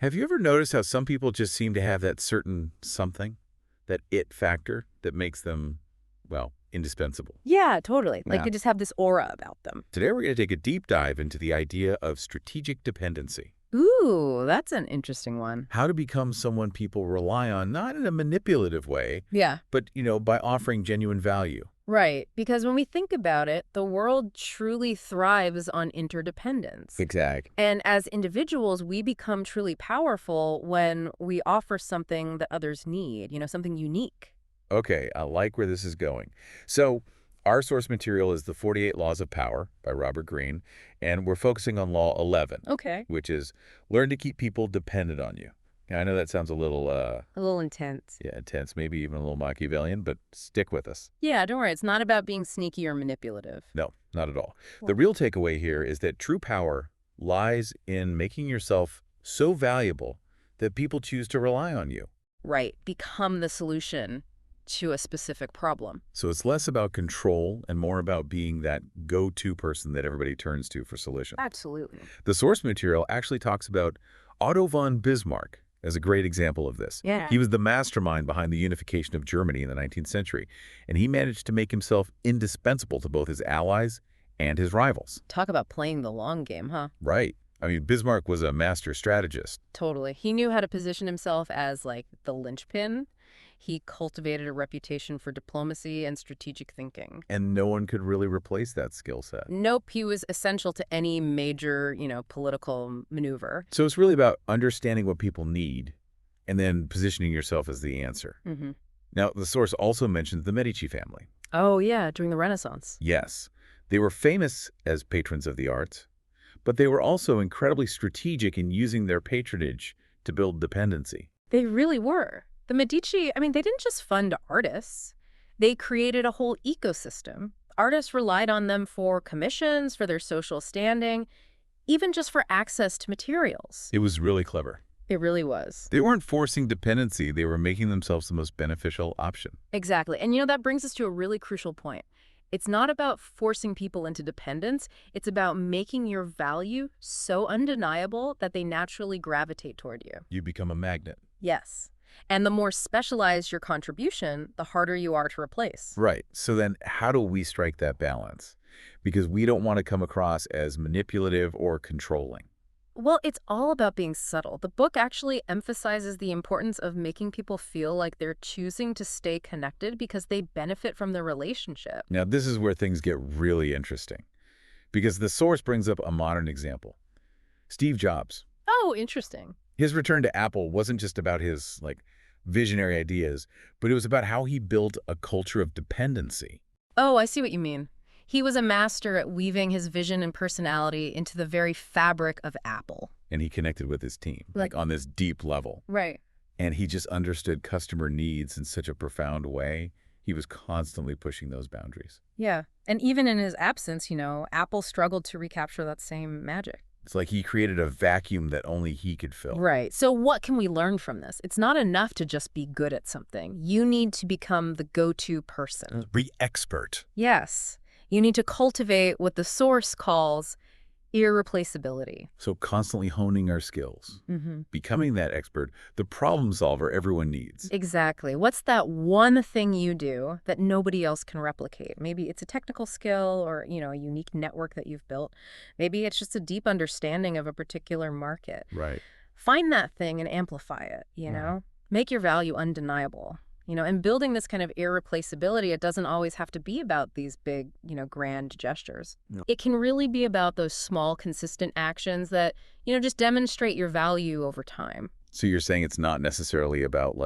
Have you ever noticed how some people just seem to have that certain something, that it factor that makes them, well, indispensable? Yeah, totally. Like Yeah. they just have this aura about them. Today we're going to take a deep dive into the idea of strategic dependency. Ooh, that's an interesting one. How to become someone people rely on, not in a manipulative way, Yeah. but, by offering genuine value. Right. Because when we think about it, the world truly thrives on interdependence. Exact. And as individuals, we become truly powerful when we offer something that others need, something unique. Okay, I like where this is going. So, our source material is The 48 Laws of Power by Robert Greene, and we're focusing on Law 11, Okay. which is learn to keep people dependent on you. Now, I know that sounds a little, A little intense. yeah, intense, maybe even a little Machiavellian, but stick with us. Yeah, don't worry. It's not about being sneaky or manipulative. No, not at all. The Cool. real takeaway here is that true power lies in making yourself so valuable that people choose to rely on you. Right. Become the solution to a specific problem. So it's less about control and more about being that go-to person that everybody turns to for solutions. Absolutely. The source material actually talks about Otto von Bismarck as a great example of this. Yeah. He was the mastermind behind the unification of Germany in the 19th century, and he managed to make himself indispensable to both his allies and his rivals. Talk about playing the long game, huh? Right. I mean, Bismarck was a master strategist. Totally. He knew how to position himself as like the linchpin. He cultivated a reputation for diplomacy and strategic thinking. And no one could really replace that skill set. Nope, he was essential to any major, political maneuver. So it's really about understanding what people need and then positioning yourself as the answer. Hmm. Now, the source also mentions the Medici family. Oh, yeah, during the Renaissance. Yes, they were famous as patrons of the arts, but they were also incredibly strategic in using their patronage to build dependency. They really were. The Medici, I mean, they didn't just fund artists. They created a whole ecosystem. Artists relied on them for commissions, for their social standing, even just for access to materials. It was really clever. It really was. They weren't forcing dependency, they were making themselves the most beneficial option. Exactly. And that brings us to a really crucial point. It's not about forcing people into dependence. It's about making your value so undeniable that they naturally gravitate toward you. You become a magnet. Yes. And the more specialized your contribution, the harder you are to replace. Right. So then how do we strike that balance? Because we don't want to come across as manipulative or controlling. Well, it's all about being subtle. The book actually emphasizes the importance of making people feel like they're choosing to stay connected because they benefit from the relationship. Now, this is where things get really interesting, because the source brings up a modern example. Steve Jobs. Oh, interesting. His return to Apple wasn't just about his, visionary ideas, but it was about how he built a culture of dependency. Oh, I see what you mean. He was a master at weaving his vision and personality into the very fabric of Apple. And he connected with his team, Like- on this deep level. Right. And he just understood customer needs in such a profound way. He was constantly pushing those boundaries. Yeah. And even in his absence, Apple struggled to recapture that same magic. It's like he created a vacuum that only he could fill. Right. So what can we learn from this? It's not enough to just be good at something. You need to become the go-to person. Be expert. Yes. You need to cultivate what the source calls irreplaceability. So constantly honing our skills, Mm-hmm. becoming that expert, the problem solver everyone needs. Exactly. What's that one thing you do that nobody else can replicate? Maybe it's a technical skill or, a unique network that you've built. Maybe it's just a deep understanding of a particular market. Right. Find that thing and amplify it, Make your value undeniable. And building this kind of irreplaceability, it doesn't always have to be about these big, grand gestures. No. It can really be about those small, consistent actions that, just demonstrate your value over time. So you're saying it's not necessarily about,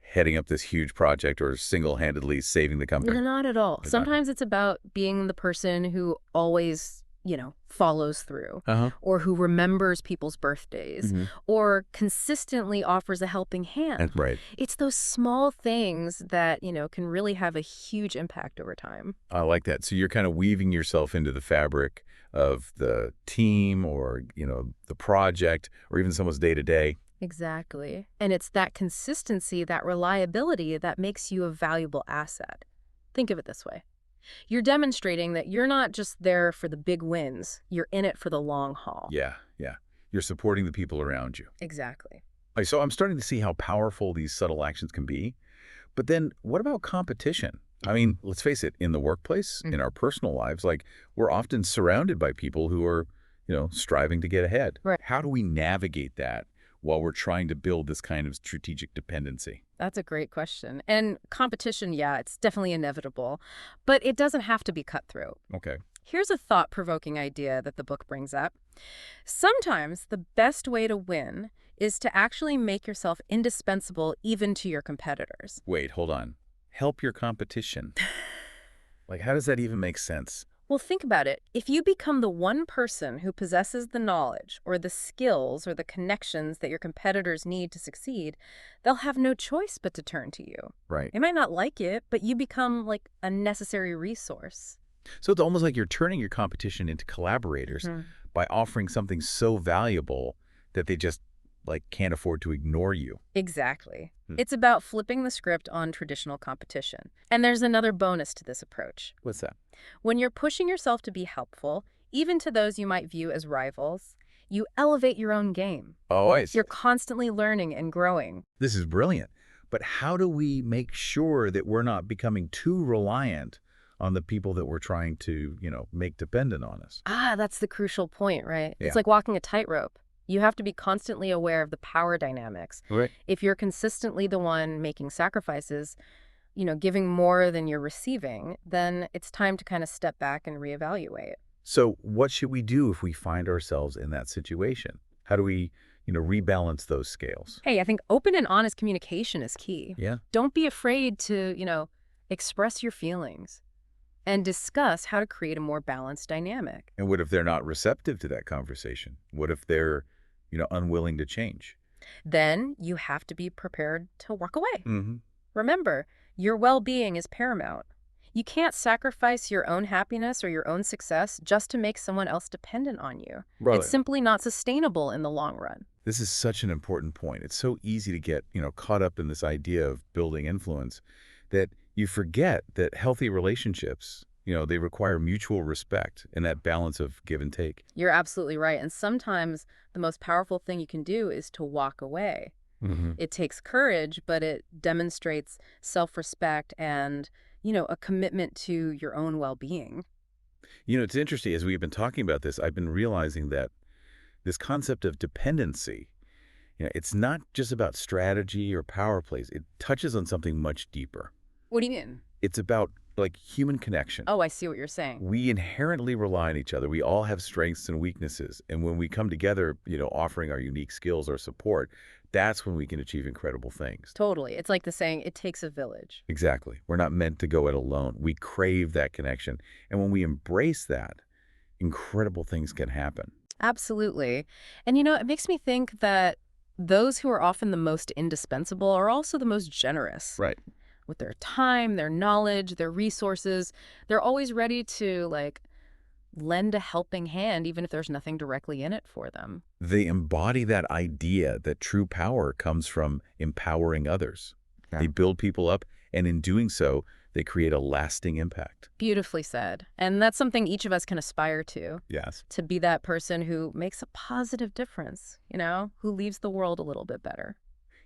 heading up this huge project or single-handedly saving the company? No, not at all. Not- Sometimes it's about being the person who always, follows through, Uh-huh. or who remembers people's birthdays, Mhm. or consistently offers a helping hand. Right. It's those small things that, can really have a huge impact over time. I like that. So you're kind of weaving yourself into the fabric of the team or, the project or even someone's day-to-day. Exactly. And it's that consistency, that reliability that makes you a valuable asset. Think of it this way. You're demonstrating that you're not just there for the big wins. You're in it for the long haul. Yeah, yeah. You're supporting the people around you. Exactly. So I'm starting to see how powerful these subtle actions can be. But then what about competition? I mean, let's face it, in the workplace, in Mhm. our personal lives, like we're often surrounded by people who are, striving to get ahead. Right. How do we navigate that while we're trying to build this kind of strategic dependency? That's a great question. And competition, yeah, it's definitely inevitable, but it doesn't have to be cutthroat. Okay. Here's a thought-provoking idea that the book brings up. Sometimes the best way to win is to actually make yourself indispensable even to your competitors. Wait, hold on. Help your competition. Like, how does that even make sense? Well, think about it. If you become the one person who possesses the knowledge or the skills or the connections that your competitors need to succeed, they'll have no choice but to turn to you. Right. They might not like it, but you become like a necessary resource. So it's almost like you're turning your competition into collaborators by offering something so valuable that they just, like, can't afford to ignore you. Exactly. Hmm. It's about flipping the script on traditional competition. And there's another bonus to this approach. What's that? When you're pushing yourself to be helpful, even to those you might view as rivals, you elevate your own game. Oh, I see. You're constantly learning and growing. This is brilliant. But how do we make sure that we're not becoming too reliant on the people that we're trying to, make dependent on us? Ah, that's the crucial point, right? Yeah. It's like walking a tightrope. You have to be constantly aware of the power dynamics. Right. If you're consistently the one making sacrifices, giving more than you're receiving, then it's time to kind of step back and reevaluate. So what should we do if we find ourselves in that situation? How do we, rebalance those scales? Hey, I think open and honest communication is key. Yeah. Don't be afraid to, express your feelings and discuss how to create a more balanced dynamic. And what if they're not receptive to that conversation? What if they're, unwilling to change? Then you have to be prepared to walk away. Mm-hmm. Remember, your well-being is paramount. You can't sacrifice your own happiness or your own success just to make someone else dependent on you. Brother, It's simply not sustainable in the long run. this is such an important point. It's so easy to get, caught up in this idea of building influence that you forget that healthy relationships, they require mutual respect and that balance of give and take. You're absolutely right. And sometimes the most powerful thing you can do is to walk away. Mm-hmm. It takes courage, but it demonstrates self-respect and, a commitment to your own well-being. It's interesting. As we've been talking about this, I've been realizing that this concept of dependency, it's not just about strategy or power plays. It touches on something much deeper. What do you mean? It's about, like, human connection. Oh, I see what you're saying. We inherently rely on each other. We all have strengths and weaknesses. And when we come together, offering our unique skills or support, that's when we can achieve incredible things. Totally. It's like the saying, it takes a village. Exactly. We're not meant to go it alone. We crave that connection. And when we embrace that, incredible things can happen. Absolutely. And, it makes me think that those who are often the most indispensable are also the most generous. Right. With their time, their knowledge, their resources. They're always ready to, lend a helping hand, even if there's nothing directly in it for them. They embody that idea that true power comes from empowering others. Yeah. They build people up, and in doing so, they create a lasting impact. Beautifully said. And that's something each of us can aspire to Yes. be that person who makes a positive difference, who leaves the world a little bit better.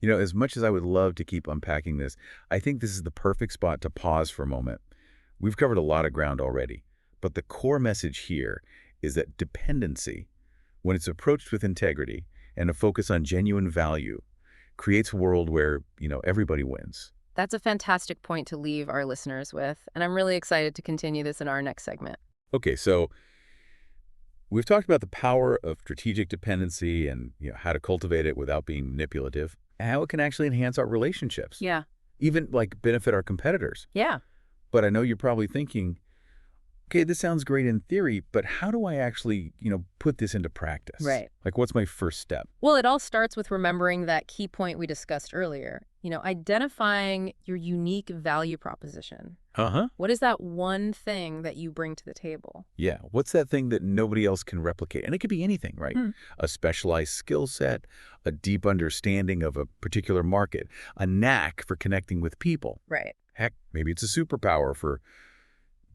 As much as I would love to keep unpacking this, I think this is the perfect spot to pause for a moment. We've covered a lot of ground already, but the core message here is that dependency, when it's approached with integrity and a focus on genuine value, creates a world where, everybody wins. That's a fantastic point to leave our listeners with, and I'm really excited to continue this in our next segment. Okay, so we've talked about the power of strategic dependency and, how to cultivate it without being manipulative, and how it can actually enhance our relationships, Yeah. even, like, benefit our competitors. Yeah. But I know you're probably thinking, okay, this sounds great in theory, but how do I actually, put this into practice? Right. Like, what's my first step? Well, it all starts with remembering that key point we discussed earlier, identifying your unique value proposition. Uh-huh. What is that one thing that you bring to the table? Yeah. What's that thing that nobody else can replicate? And it could be anything, right? A specialized skill set, a deep understanding of a particular market, a knack for connecting with people. Right. Heck, maybe it's a superpower for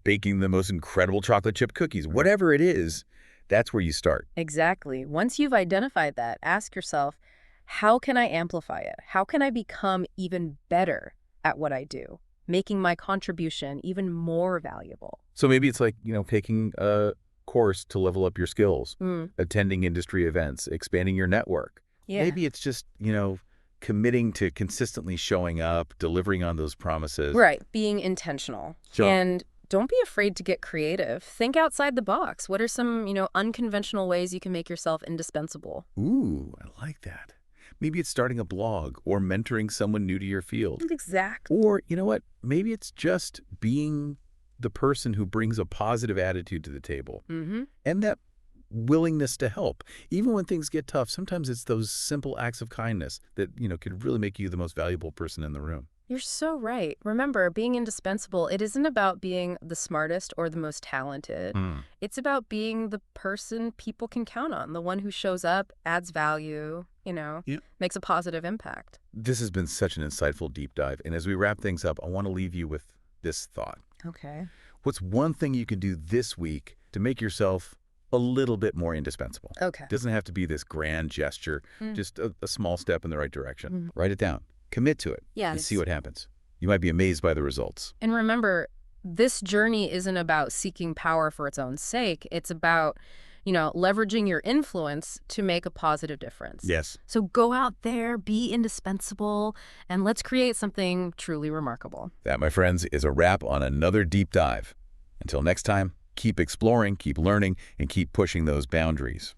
baking the most incredible chocolate chip cookies. Whatever it is, That's where you start. Exactly. Once you've identified that, ask yourself, how can I amplify it? How can I become even better at what I do, making my contribution even more valuable? So maybe it's like, taking a course to level up your skills, Mm, attending industry events, expanding your network. yeah. Maybe it's just, committing to consistently showing up, delivering on those promises. Right. Being intentional. Sure. And don't be afraid to get creative. Think outside the box. What are some, unconventional ways you can make yourself indispensable? Ooh, I like that. Maybe it's starting a blog or mentoring someone new to your field. Exactly. Or, you know what? Maybe it's just being the person who brings a positive attitude to the table. Mm-hmm. And that willingness to help. Even when things get tough, sometimes it's those simple acts of kindness that, could really make you the most valuable person in the room. You're so right. Remember, being indispensable, it isn't about being the smartest or the most talented. Hmm. It's about being the person people can count on, the one who shows up, adds value, Yeah. makes a positive impact. This has been such an insightful deep dive. And as we wrap things up, I want to leave you with this thought. Okay. What's one thing you could do this week to make yourself a little bit more indispensable? Okay. It doesn't have to be this grand gesture, Mm. just a small step in the right direction. Mhm. Write it down. Commit to it. And see Yes. what happens. You might be amazed by the results. And remember, this journey isn't about seeking power for its own sake. It's about, leveraging your influence to make a positive difference. Yes. So go out there, be indispensable, and let's create something truly remarkable. That, my friends, is a wrap on another deep dive. Until next time, keep exploring, keep learning, and keep pushing those boundaries.